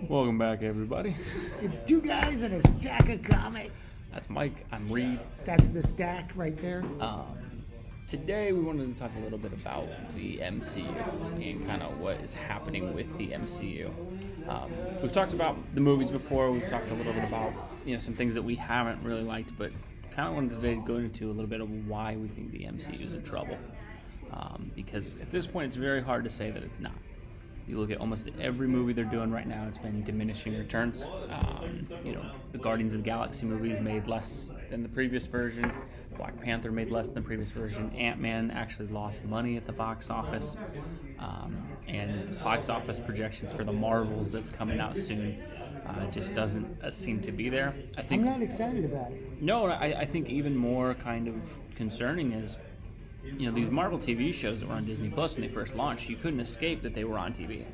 Welcome back, everybody. It's two guys and a stack of comics. That's Mike. I'm Reed. That's the stack right there. Today we wanted to talk a little bit about the MCU and kind of what is happening with the MCU. We've talked about the movies before. We've talked a little bit about some things that we haven't really liked, but kind of wanted today to go into a little bit of why we think the MCU is in trouble. Because at this point, it's very hard to say that it's not. You look at almost every movie they're doing right now, it's been diminishing returns. The Guardians of the Galaxy movies made less than the previous version. Black Panther made less than the previous version. Ant-Man actually lost money at the box office. And the box office projections for the Marvels that's coming out soon just doesn't seem to be there. I'm not excited about it. No, I think even more kind of concerning is these Marvel TV shows that were on Disney Plus when they first launched, you couldn't escape that they were on TV.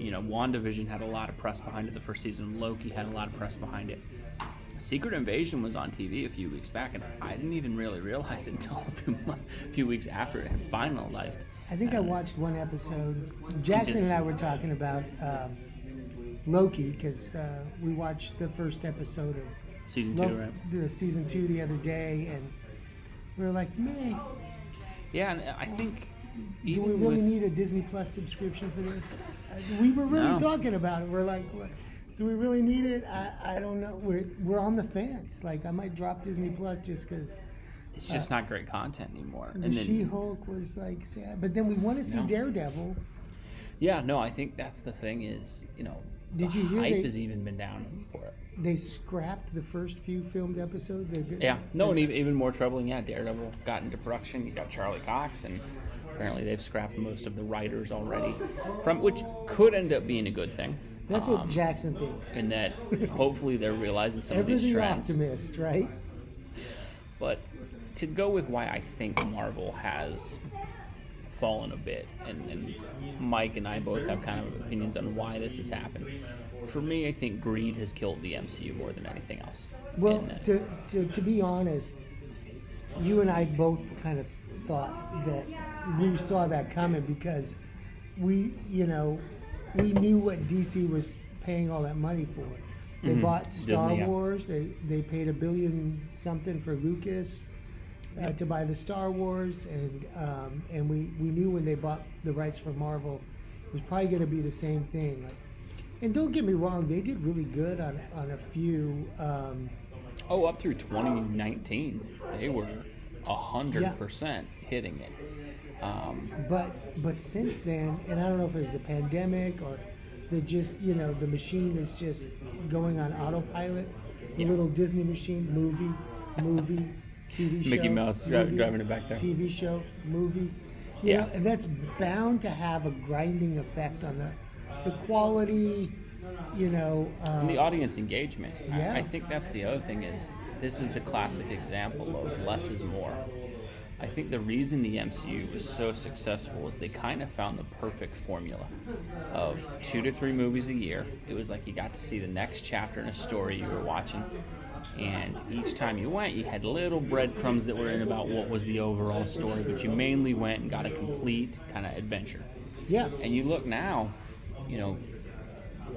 WandaVision had a lot of press behind it. The first season of Loki had a lot of press behind it. Secret Invasion was on TV a few weeks back, and I didn't even really realize it until a few weeks after it had finalized. I think I watched one episode. Jackson and I were talking about Loki because we watched the first episode of Season 2, right? The Season 2 the other day, and we were like, meh. Yeah, and I think... Do we really need a Disney Plus subscription for this? We were really talking about it. We're like, what? Do we really need it? I don't know. We're on the fence. Like, I might drop Disney Plus just because... It's just not great content anymore. The She-Hulk was like sad. But then we want to see Daredevil. Yeah, no, I think that's the thing is, Did you hear hype has even been down for it. They scrapped the first few filmed episodes. Yeah, no, and even more troubling, Daredevil got into production. You got Charlie Cox, and apparently they've scrapped most of the writers already, which could end up being a good thing. That's what Jackson thinks. And that hopefully they're realizing some of these trends. Optimist, right? But to go with why I think Marvel has fallen a bit, and Mike and I both have kind of opinions on why this has happened. For me, I think greed has killed the MCU more than anything else. Well, to be honest, you and I both kind of thought that we saw that coming because we knew what DC was paying all that money for. They bought Star Wars. They paid $1 billion something for Lucas to buy the Star Wars, and we knew when they bought the rights for Marvel, it was probably going to be the same thing. And don't get me wrong, they did really good on a few. Up through 2019, they were 100% hitting it. But since then, and I don't know if it was the pandemic or they're just the machine is just going on autopilot. The little Disney machine, movie, TV show, Mickey Mouse driving it back there. TV show, movie, and that's bound to have a grinding effect on the quality, and the audience engagement. Yeah. I think that's the other thing is this is the classic example of less is more. I think the reason the MCU was so successful is they kind of found the perfect formula of 2 to 3 movies a year. It was like you got to see the next chapter in a story you were watching, and each time you went, you had little breadcrumbs that were in about what was the overall story, but you mainly went and got a complete kind of adventure. Yeah. And you look now,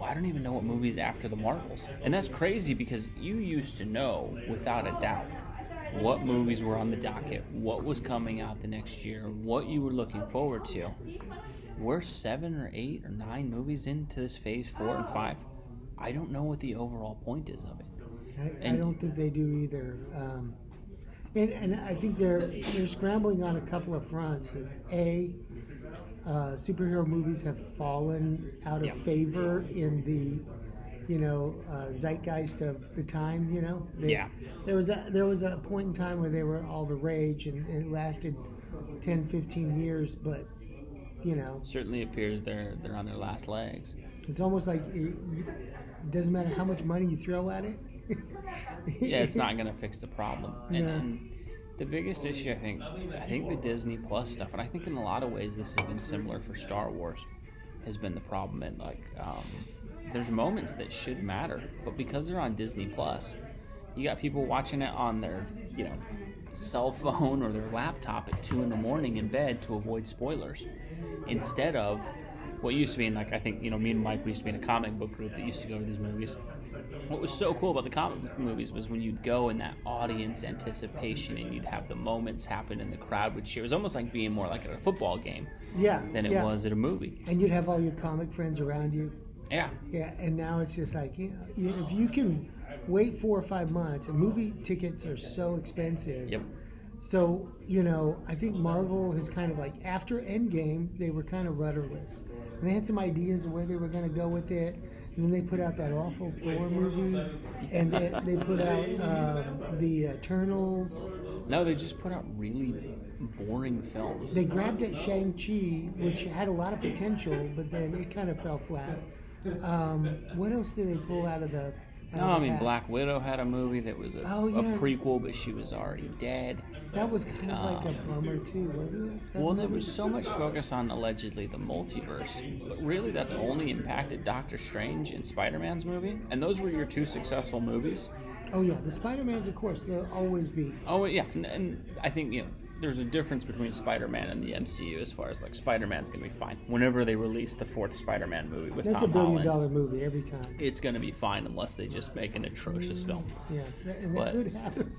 I don't even know what movies after the Marvels. And that's crazy because you used to know, without a doubt, what movies were on the docket, what was coming out the next year, what you were looking forward to. We're 7 or 8 or 9 movies into this phase 4 and 5. I don't know what the overall point is of it. I don't think they do either. And I think they're scrambling on a couple of fronts. Superhero movies have fallen out of favor in the zeitgeist of the time. There was a point in time where they were all the rage, and it lasted 10, 15 years. But certainly appears they're on their last legs. It's almost like it doesn't matter how much money you throw at it. It's not going to fix the problem. And the biggest issue, I think the Disney Plus stuff, and I think in a lot of ways this has been similar for Star Wars, has been the problem. And there's moments that should matter, but because they're on Disney Plus, you got people watching it on their cell phone or their laptop at 2 a.m. in bed to avoid spoilers, instead of what used to be in, like, I think, me and Mike, we used to be in a comic book group that used to go to these movies. What was so cool about the comic book movies was when you'd go in that audience anticipation and you'd have the moments happen and the crowd would cheer. It was almost like being more like at a football game than it was at a movie. And you'd have all your comic friends around you. Yeah. Yeah, and now it's just like, if you can wait 4 or 5 months, and movie tickets are so expensive. Yep. So, I think Marvel has kind of like, after Endgame, they were kind of rudderless. And they had some ideas of where they were going to go with it. And then they put out that awful Thor movie. And they put out the Eternals. No, they just put out really boring films. They grabbed at Shang-Chi, which had a lot of potential, but then it kind of fell flat. What else did they pull out of the... Black Widow had a movie that was a prequel, but she was already dead. That was kind of like a bummer too, wasn't it? There was so much focus on allegedly the multiverse, but really that's only impacted Doctor Strange and Spider-Man's movie, and those were your 2 successful movies. Oh yeah, the Spider-Mans, of course, they'll always be. Oh yeah, and I think there's a difference between Spider-Man and the MCU as far as like Spider-Man's gonna be fine. Whenever they release the 4th Spider-Man movie with That's Tom Holland, $1 billion movie every time. it's gonna be fine unless they just make an atrocious film. Yeah, and that could happen.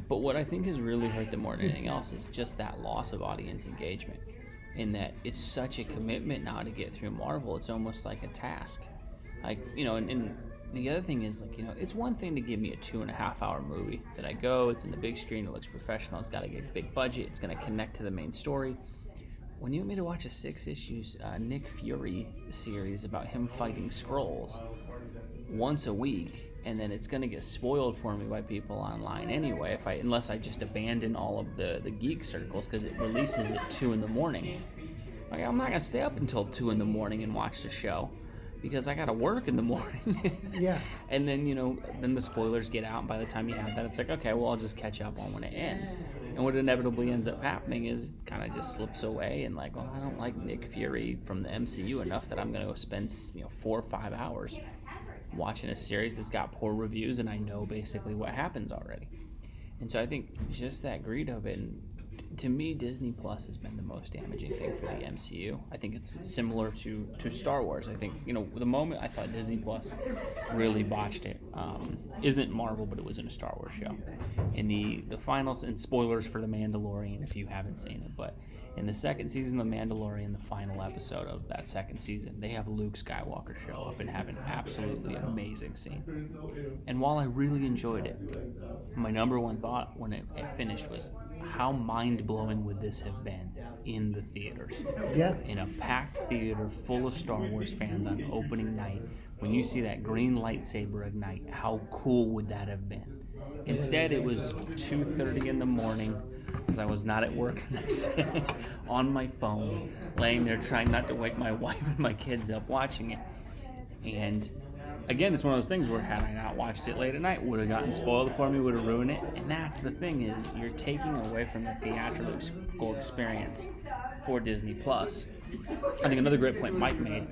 But what I think has really hurt them more than anything else is just that loss of audience engagement. In that it's such a commitment now to get through Marvel, it's almost like a task. Like, and the other thing is, like, it's one thing to give me a 2.5-hour movie that I go, it's in the big screen, it looks professional, it's got a big budget, it's going to connect to the main story. When you want me to watch a 6-issue Nick Fury series about him fighting Skrulls once a week, and then it's going to get spoiled for me by people online anyway, unless I just abandon all of the geek circles because it releases at 2 in the morning. Like, I'm not going to stay up until 2 in the morning and watch the show, because I got to work in the morning. Yeah. And then, then the spoilers get out, and by the time you have that, it's like, okay, well, I'll just catch up on when it ends. And what inevitably ends up happening is it kind of just slips away, and like, well, I don't like Nick Fury from the MCU enough that I'm going to go spend, 4 or 5 hours watching a series that's got poor reviews, and I know basically what happens already. And so I think just that greed of it, and to me, Disney Plus has been the most damaging thing for the MCU. I think it's similar to Star Wars. I think, the moment I thought Disney Plus really botched it, isn't Marvel, but it was in a Star Wars show. In the finals, and spoilers for The Mandalorian if you haven't seen it, but in the second season of The Mandalorian, the final episode of that second season, they have Luke Skywalker show up and have an absolutely amazing scene. And while I really enjoyed it, my number one thought when it finished was, how mind-blowing would this have been in the theaters? Yeah. In a packed theater full of Star Wars fans on opening night, when you see that green lightsaber ignite, how cool would that have been? Instead, it was 2:30 in the morning, because I was not at work the next day, on my phone, laying there trying not to wake my wife and my kids up watching it. And again, it's one of those things where had I not watched it late at night, would have gotten spoiled for me, would have ruined it. And that's the thing, is you're taking away from the theatrical experience for Disney Plus. I think another great point Mike made,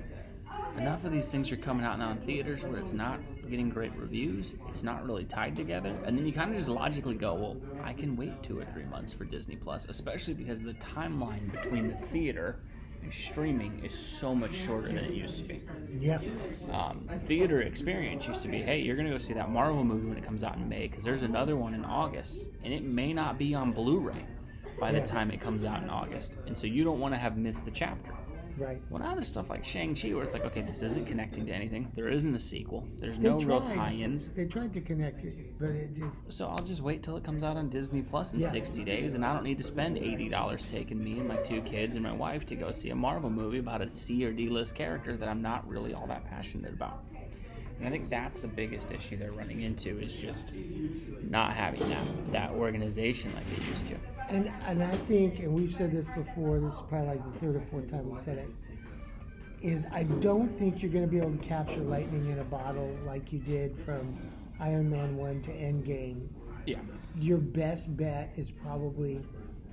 enough of these things are coming out now in theaters where it's not getting great reviews, it's not really tied together, and then you kind of just logically go, well, I can wait 2 or 3 months for Disney Plus, especially because the timeline between the theater and streaming is so much shorter than it used to be. Yeah. Theater experience used to be, hey, you're going to go see that Marvel movie when it comes out in May, because there's another one in August, and it may not be on Blu-ray by the time it comes out in August, and so you don't want to have missed the chapter. Right. Well, now there's stuff like Shang-Chi where it's like, okay, this isn't connecting to anything. There isn't a sequel. There's no real tie-ins. They tried to connect it, but it just... So I'll just wait till it comes out on Disney Plus in 60 days, and I don't need to spend $80 taking me and my 2 kids and my wife to go see a Marvel movie about a C or D-list character that I'm not really all that passionate about. And I think that's the biggest issue they're running into, is just not having that organization like they used to. And I think, and we've said this before, this is probably like the 3rd or 4th time we said it, is I don't think you're going to be able to capture lightning in a bottle like you did from Iron Man 1 to Endgame. Yeah. Your best bet is probably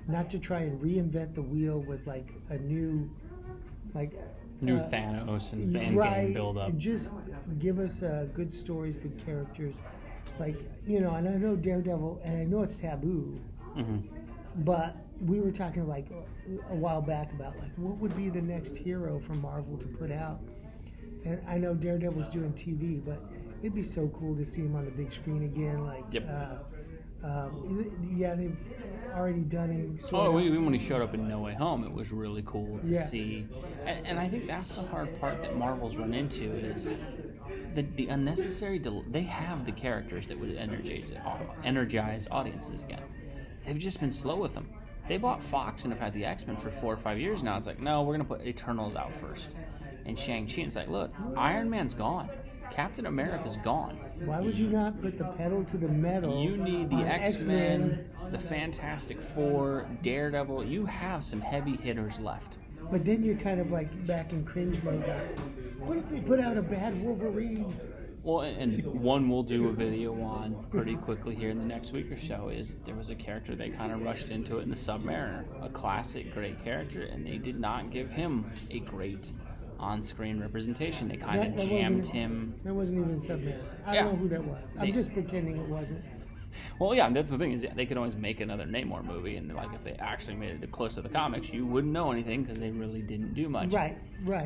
not to try and reinvent the wheel with like a new Thanos and Endgame build up. Just give us good stories, good characters. Like, and I know Daredevil, and I know it's taboo, but we were talking like a while back about like what would be the next hero from Marvel to put out. And I know Daredevil's doing TV, but it'd be so cool to see him on the big screen again. Like, Yep. Yeah, they've already done him. Even when he showed up in No Way Home, it was really cool to see. And I think that's the hard part that Marvel's run into is the unnecessary. They have the characters that would energize audiences again. They've just been slow with them. They bought Fox and have had the X-Men for 4 or 5 years now. It's like, no, we're going to put Eternals out first. And Shang-Chi, it's like, look, Iron Man's gone. Captain America's gone. Why would you not put the pedal to the metal? You need the X-Men, the Fantastic Four, Daredevil. You have some heavy hitters left. But then you're kind of like back in cringe mode. What if they put out a bad Wolverine? Well, and one we'll do a video on pretty quickly here in the next week or so is there was a character they kind of rushed into it in the Submariner, a classic great character, and they did not give him a great on-screen representation. They kind of jammed him. That wasn't even Submariner. I don't know who that was. I'm just pretending it wasn't. Well, yeah, that's the thing is they could always make another Namor movie, and like if they actually made it close to the comics, you wouldn't know anything because they really didn't do much right.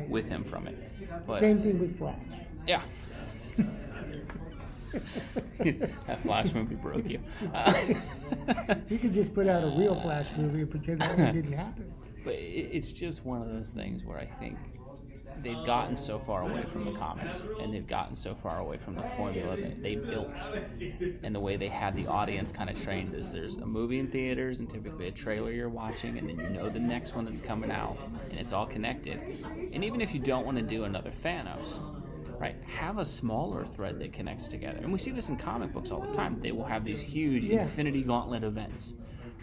with him from it. But, same thing with Flash. Yeah. That Flash movie broke you. You could just put out a real Flash movie and pretend that one didn't happen. But it's just one of those things where I think they've gotten so far away from the comics and they've gotten so far away from the formula that they built and the way they had the audience kind of trained is there's a movie in theaters and typically a trailer you're watching and then you know the next one that's coming out and it's all connected. And even if you don't want to do another Thanos, right, have a smaller thread that connects together. And we see this in comic books all the time. They will have these huge Infinity Gauntlet events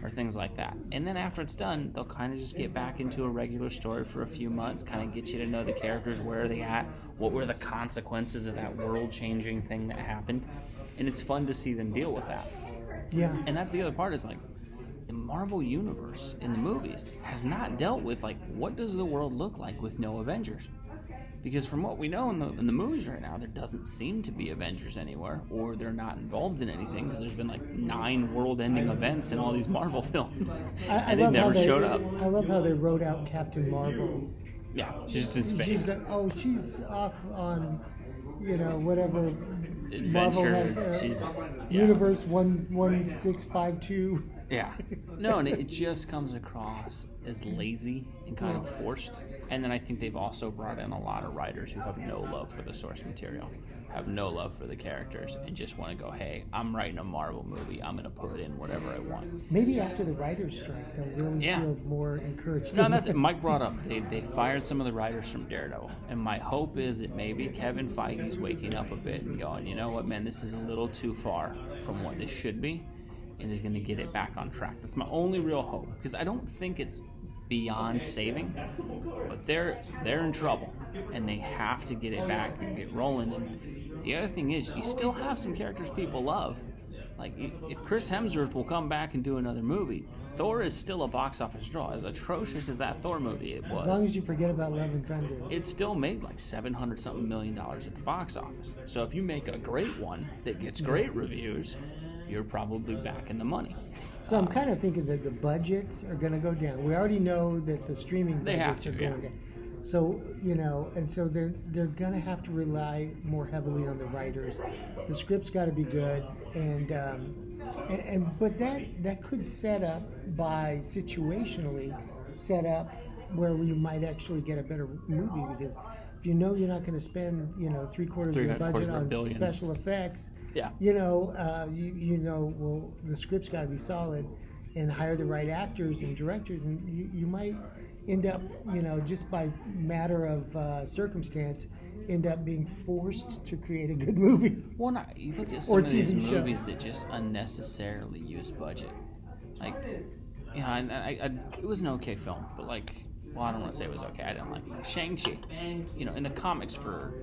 or things like that. And then after it's done, they'll kind of just get back into a regular story for a few months, kind of get you to know the characters, where are they at, what were the consequences of that world-changing thing that happened. And it's fun to see them deal with that. Yeah. And that's the other part is like, the Marvel Universe in the movies has not dealt with, like, what does the world look like with no Avengers? Because from what we know in the movies right now, there doesn't seem to be Avengers anywhere, or they're not involved in anything because there's been like 9 world-ending events in all these Marvel films, and they never showed up. I love how they wrote out Captain Marvel. Yeah, she's just in space. She's off on, whatever Adventure. Marvel has. She's Universe 1652. Yeah. No, and it just comes across as lazy and kind of forced. And then I think they've also brought in a lot of writers who have no love for the source material, have no love for the characters, and just want to go, hey, I'm writing a Marvel movie. I'm going to put in whatever I want. Maybe after the writer's strike, they'll really feel more encouraged. No, that's it. Mike brought up, they fired some of the writers from Daredevil. And my hope is that maybe Kevin Feige's waking up a bit and going, you know what, man, this is a little too far from what this should be. And is going to get it back on track. That's my only real hope, because I don't think it's beyond saving, but they're in trouble, and they have to get it back and get rolling. And the other thing is, you still have some characters people love. Like, if Chris Hemsworth will come back and do another movie, Thor is still a box office draw. As atrocious as that Thor movie it was, as long as you forget about Love and Thunder, it still made like $700-something million at the box office. So if you make a great one that gets great reviews, you're probably back in the money. So I'm kind of thinking that the budgets are going to go down. We already know that the streaming budgets are going down. So, and so they're going to have to rely more heavily on the writers. The script's got to be good, but that could set up by situationally set up where we might actually get a better movie, because if you're not going to spend 3/4 of the budget on special effects, well, the script's got to be solid, and hire the right actors and directors, and you might end up just by matter of circumstance end up being forced to create a good movie. Well, you look at some of these movies that just unnecessarily use budget, like it was an okay film, but like. Well, I don't want to say it was okay. I didn't like it. Shang-Chi. In the comics for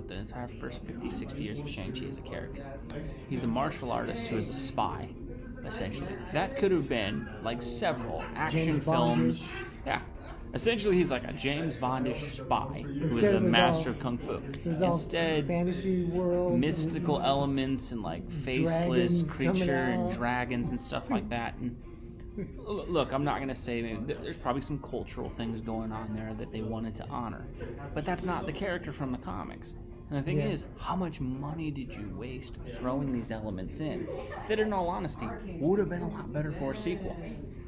the entire first 50, 60 years of Shang-Chi as a character, he's a martial artist who is a spy, essentially. That could have been like several action films. Yeah. Essentially, he's like a James Bondish spy who is a master of kung fu. Instead, fantasy world, mystical elements and like faceless creature and dragons and stuff like that. And Look, I'm not going to say there's probably some cultural things going on there that they wanted to honor, but that's not the character from the comics. And the thing is, how much money did you waste throwing these elements in that, in all honesty, would have been a lot better for a sequel?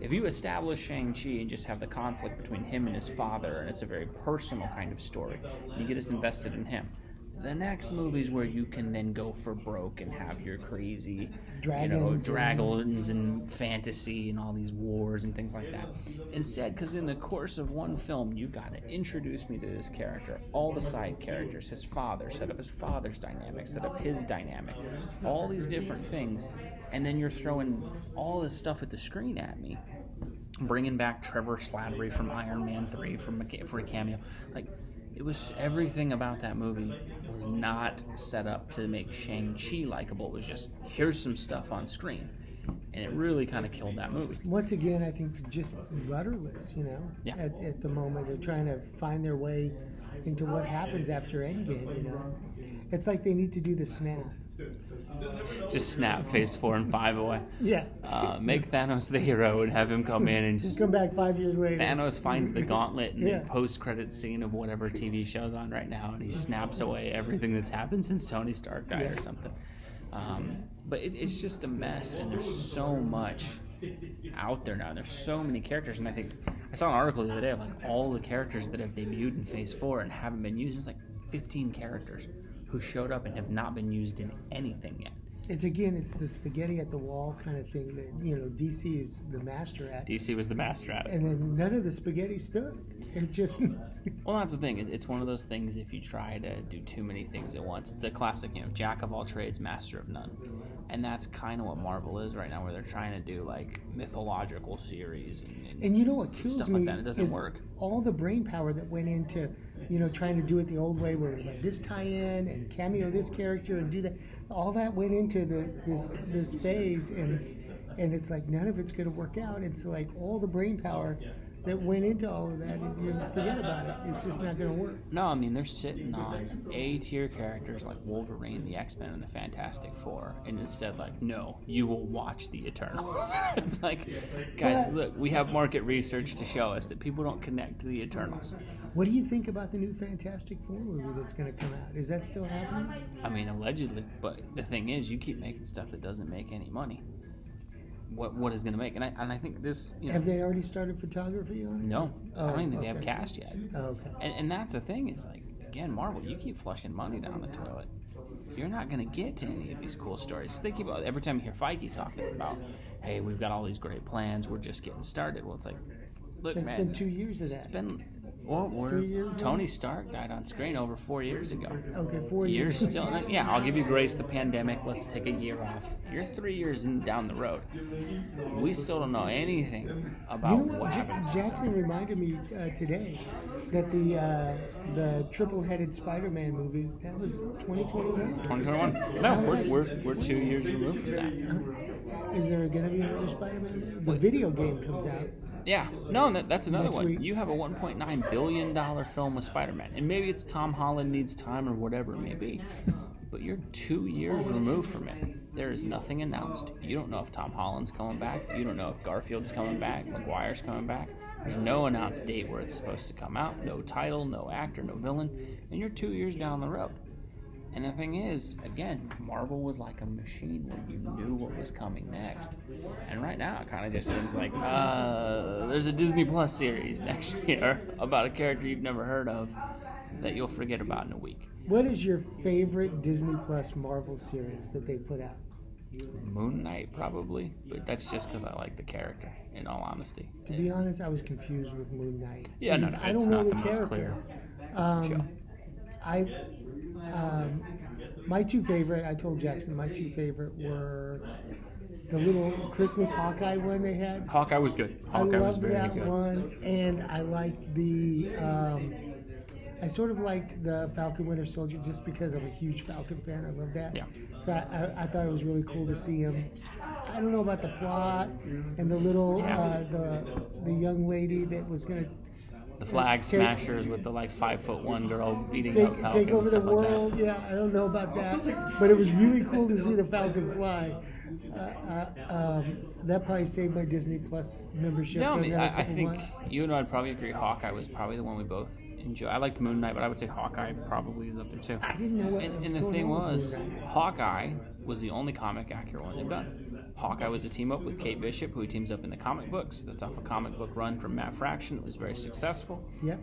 If you establish Shang-Chi and just have the conflict between him and his father, and it's a very personal kind of story, you get us invested in him. The next movie's where you can then go for broke and have your crazy dragons and fantasy and all these wars and things like that. Instead, because in the course of one film, you got to introduce me to this character, all the side characters, his father, set up his father's dynamic, set up his dynamic, all these different things, and then you're throwing all this stuff at the screen at me, bringing back Trevor Slattery from Iron Man 3 for a cameo. Like, it was everything about that movie was not set up to make Shang-Chi likable. It was just, here's some stuff on screen. And it really kind of killed that movie. Once again, I think just rudderless, Yeah. at the moment. They're trying to find their way into what happens after Endgame, It's like they need to do the snap. Just snap phase 4 and 5 away. Yeah. Make Thanos the hero and have him come in and just... Come back 5 years later. Thanos finds the gauntlet in Yeah. the post-credit scene of whatever TV show's on right now, and he snaps away everything that's happened since Tony Stark died or something. But it's just a mess, and there's so much out there now. There's so many characters, and I think I saw an article the other day of like all the characters that have debuted in Phase 4 and haven't been used. It's like 15 characters who showed up and have not been used in anything yet. It's the spaghetti at the wall kind of thing that DC is the master at. DC was the master at it. And then none of the spaghetti stood. It just Well, that's the thing. It's one of those things. If you try to do too many things at once, it's the classic, jack of all trades, master of none. And that's kind of what Marvel is right now, where they're trying to do like mythological series and you know what kills stuff me like that. It doesn't is work. all the brain power that went into trying to do it the old way, where we have this tie-in and cameo this character and do that. All that went into this phase, and it's like none of it's going to work out. It's like all the brain power that went into all of that, you forget about it. It's just not going to work. No, I mean, they're sitting on A-tier characters like Wolverine, the X-Men, and the Fantastic Four, and instead, like, no, you will watch the Eternals. It's like, guys, look, we have market research to show us that people don't connect to the Eternals. What do you think about the new Fantastic Four movie that's going to come out? Is that still happening? I mean, allegedly, but the thing is, you keep making stuff that doesn't make any money. What is going to make? And I think this... Have they already started photography on it? No. I don't even think they have okay. cast yet. Oh, okay. And that's the thing is, like, again, Marvel, you keep flushing money down the toilet. You're not going to get to any of these cool stories. They keep, every time you hear Feige talk, it's about, hey, we've got all these great plans. We're just getting started. Well, it's like, look, It's been 2 years of that. It's been... 3 years Tony Stark died on screen over 4 years ago. Okay, 4 You're years. still... Yeah, I'll give you grace, the pandemic. Let's take a year off. You're 3 years down the road. We still don't know anything about what happened. Jackson reminded me today that the triple-headed Spider-Man movie, that was 2021. 2021? No, we're 2 years removed from that. Is there going to be another Spider-Man movie? The video game comes out. Yeah, no, that's another Next one. week. You have a $1.9 billion film with Spider-Man, and maybe it's Tom Holland needs time or whatever it may be, but you're 2 years removed from it. There is nothing announced. You don't know if Tom Holland's coming back. You don't know if Garfield's coming back, Maguire's coming back. There's no announced date where it's supposed to come out, no title, no actor, no villain, and you're 2 years down the road. And the thing is, again, Marvel was like a machine where you knew what was coming next. And right now, it kind of just seems like, there's a Disney Plus series next year about a character you've never heard of that you'll forget about in a week. What is your favorite Disney Plus Marvel series that they put out? Moon Knight, probably, but that's just because I like the character, in all honesty. To be honest, I was confused with Moon Knight. Yeah, no, Because I it's don't know not the the most character. clear show. My two favorite, I told Jackson, my two favorite were the little Christmas Hawkeye one they had. Hawkeye was good. I Hawkeye was loved very that good. one, and I liked I sort of liked the Falcon Winter Soldier just because I'm a huge Falcon fan. I love that. Yeah. So I thought it was really cool to see him. I don't know about the plot and the little the young lady that was gonna the flag smashers with the like 5'1" girl beating up Falcon. Take over the and stuff like world. Yeah, I don't know about that, but it was really cool to see the Falcon fly. That probably saved my Disney Plus membership. No, for I mean, another I couple think months. you and I'd probably agree. Hawkeye was probably the one we both enjoy. I liked Moon Knight, but I would say Hawkeye probably is up there too. I didn't know what And was the going thing on with was, Moon Knight. Hawkeye was the only comic accurate one they've done. Hawkeye was a team up with Kate Bishop, who he teams up in the comic books. That's off a comic book run from Matt Fraction that was very successful. Yep.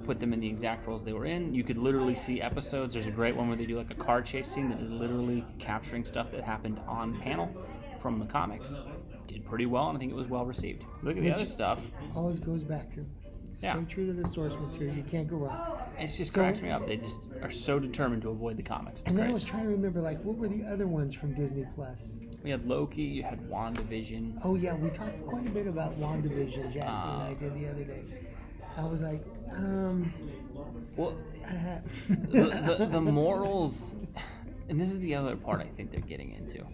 Put them in the exact roles they were in. You could literally see episodes. There's a great one where they do like a car chase scene that is literally capturing stuff that happened on panel from the comics. Did pretty well, and I think it was well received. Look at the other stuff. Always goes back to stay true to the source material. You can't go wrong. It just cracks me up. They just are so determined to avoid the comics. It's And then I crazy. was trying to remember, like, what were the other ones from Disney Plus? We had Loki, you had WandaVision. Oh yeah, we talked quite a bit about WandaVision, Jackson and I did the other day. I was like, Well, the morals, and this is the other part I think they're getting into.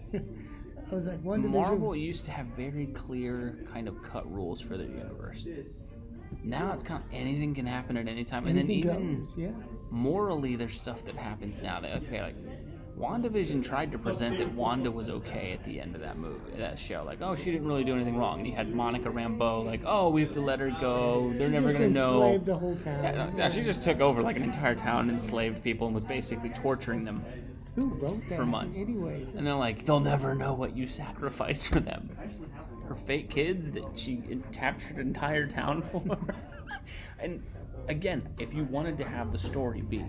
I was like, WandaVision. Marvel used to have very clear kind of cut rules for their universe. Now it's kind of anything can happen at any time. And then even goes, yeah. morally, there's stuff that happens now that, okay, like WandaVision tried to present that Wanda was okay at the end of that movie, that show. Like, oh, she didn't really do anything wrong. And you had Monica Rambeau, like, oh, we have to let her go. They're never going to know. She just enslaved the whole town. Yeah, she just took over like an entire town, enslaved people, and was basically torturing them Who wrote that? for months. Anyways. And they're like, they'll never know what you sacrificed for them. Her fake kids that she captured an entire town for. And again, if you wanted to have the story be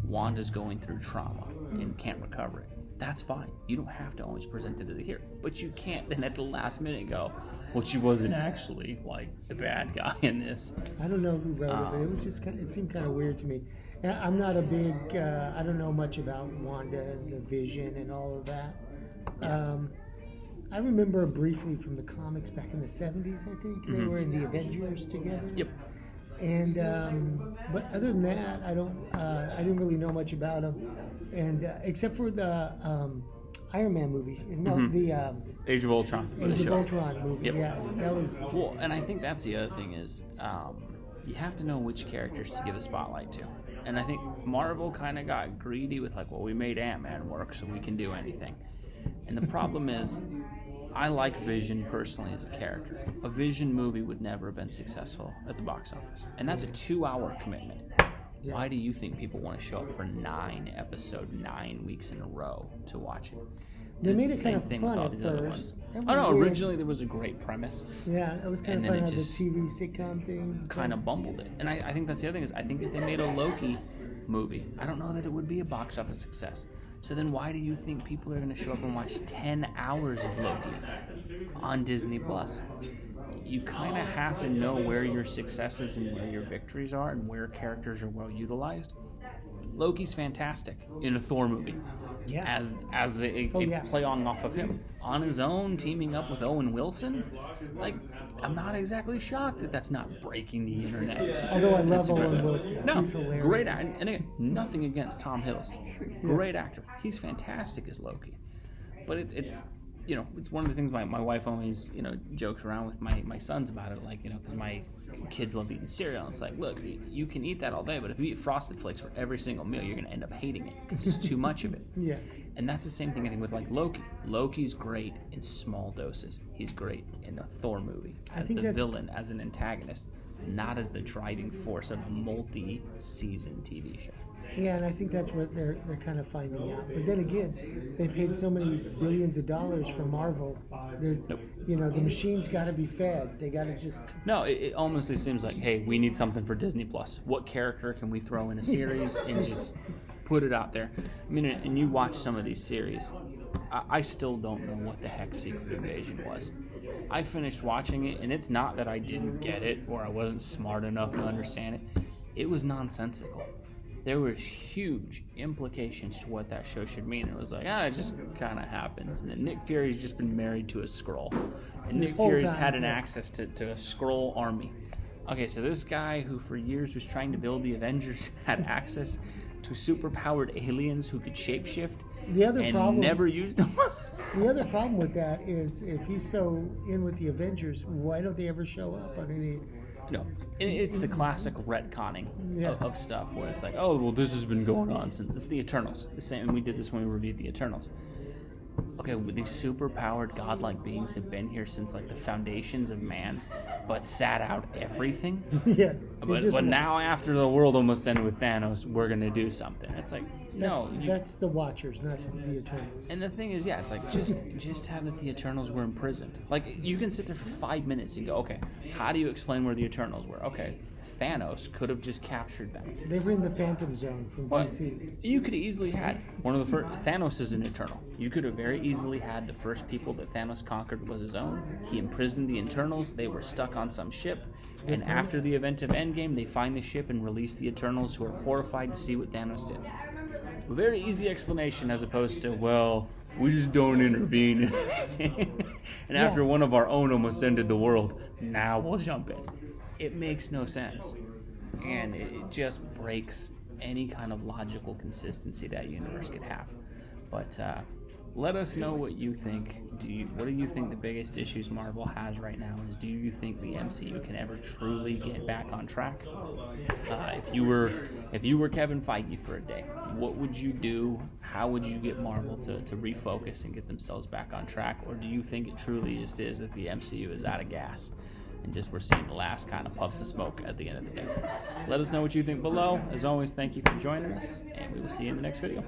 Wanda's going through trauma and can't recover it, that's fine. You don't have to always present it as a hero. But you can't then at the last minute go, well, she wasn't actually like the bad guy in this. I don't know who wrote it, but it was just it seemed kind of weird to me. And I'm not a big, I don't know much about Wanda and the Vision and all of that. I remember briefly from the comics back in the 70s, I think. They were in the Avengers together. Yep. And but other than that, I didn't really know much about them, and except for the Iron Man movie. No, the Age of Ultron. Age of Ultron movie. Yep. Yeah, that was. Well, and I think that's the other thing is you have to know which characters to give the spotlight to. And I think Marvel kind of got greedy with like, well, we made Ant-Man work, so we can do anything. And the problem is, I like Vision personally as a character. A Vision movie would never have been successful at the box office. And that's a 2-hour commitment. Yeah. Why do you think people want to show up for 9 episodes, 9 weeks in a row to watch it? They made it kind of fun at first. Oh no, originally there was a great premise. Yeah, it was kind of fun how the TV sitcom thing kind of bumbled it. And I think that's the other thing is I think if they made a Loki movie, I don't know that it would be a box office success. So then why do you think people are going to show up and watch 10 hours of Loki on Disney Plus? You kind of have to know where your successes and where your victories are and where characters are well utilized. Loki's fantastic in a Thor movie. Yeah. As a play on off of him. On his own, teaming up with Owen Wilson, like, I'm not exactly shocked that that's not breaking the internet. Although I love Owen Wilson. No, he's hilarious. Great actor. And again, nothing against Tom Hiddleston. Great actor. He's fantastic as Loki. But it's you know, it's one of the things my wife always, you know, jokes around with my sons about it, like, you know, because my kids love eating cereal. It's like, look, you can eat that all day, but if you eat Frosted Flakes for every single meal, you're going to end up hating it because there's too much of it. Yeah. And that's the same thing I think with like Loki. Loki's great in small doses. He's great in a Thor movie as the villain, as an antagonist, not as the driving force of a multi-season TV show. Yeah, and I think that's what they're kind of finding out. But then again, they paid so many billions of dollars for Marvel. You know, the machine's got to be fed. They got to just. No, it almost seems like, hey, we need something for Disney Plus. What character can we throw in a series and just put it out there? I mean, and you watch some of these series. I still don't know what the heck Secret Invasion was. I finished watching it, and it's not that I didn't get it or I wasn't smart enough to understand it. It was nonsensical. There were huge implications to what that show should mean. It was like, it just kind of happens. And then Nick Fury's just been married to a Skrull. And Nick Fury's had an access to a Skrull army. Okay, so this guy who for years was trying to build the Avengers had access to superpowered aliens who could shapeshift never used them. The other problem with that is if he's so in with the Avengers, why don't they ever show up on any No, it's the classic retconning Yeah. of stuff where it's like, oh, well, this has been going on since it's the Eternals. The same, and we did this when we reviewed the Eternals. Okay, these super-powered godlike beings have been here since like the foundations of man, but sat out everything. Yeah. But now, after the world almost ended with Thanos, we're gonna do something. It's like, that's the Watchers, not the Eternals. And the thing is, yeah, it's like just have that the Eternals were imprisoned. Like, you can sit there for 5 minutes and go, okay, how do you explain where the Eternals were? Okay, Thanos could have just captured them. They were in the Phantom Zone from DC. You could have easily had one of the first. Thanos is an Eternal. You could have very easily had the first people that Thanos conquered was his own. He imprisoned the Eternals. They were stuck on some ship. And after the event of Endgame, they find the ship and release the Eternals, who are horrified to see what Thanos did. A very easy explanation, as opposed to, well, we just don't intervene. And after one of our own almost ended the world, now we'll jump in. It makes no sense. And it just breaks any kind of logical consistency that universe could have. But let us know what you think. What do you think the biggest issues Marvel has right now is? Do you think the MCU can ever truly get back on track? If you were Kevin Feige for a day, what would you do? How would you get Marvel to refocus and get themselves back on track? Or do you think it truly just is that the MCU is out of gas and just we're seeing the last kind of puffs of smoke at the end of the day? Let us know what you think below. As always, thank you for joining us, and we will see you in the next video.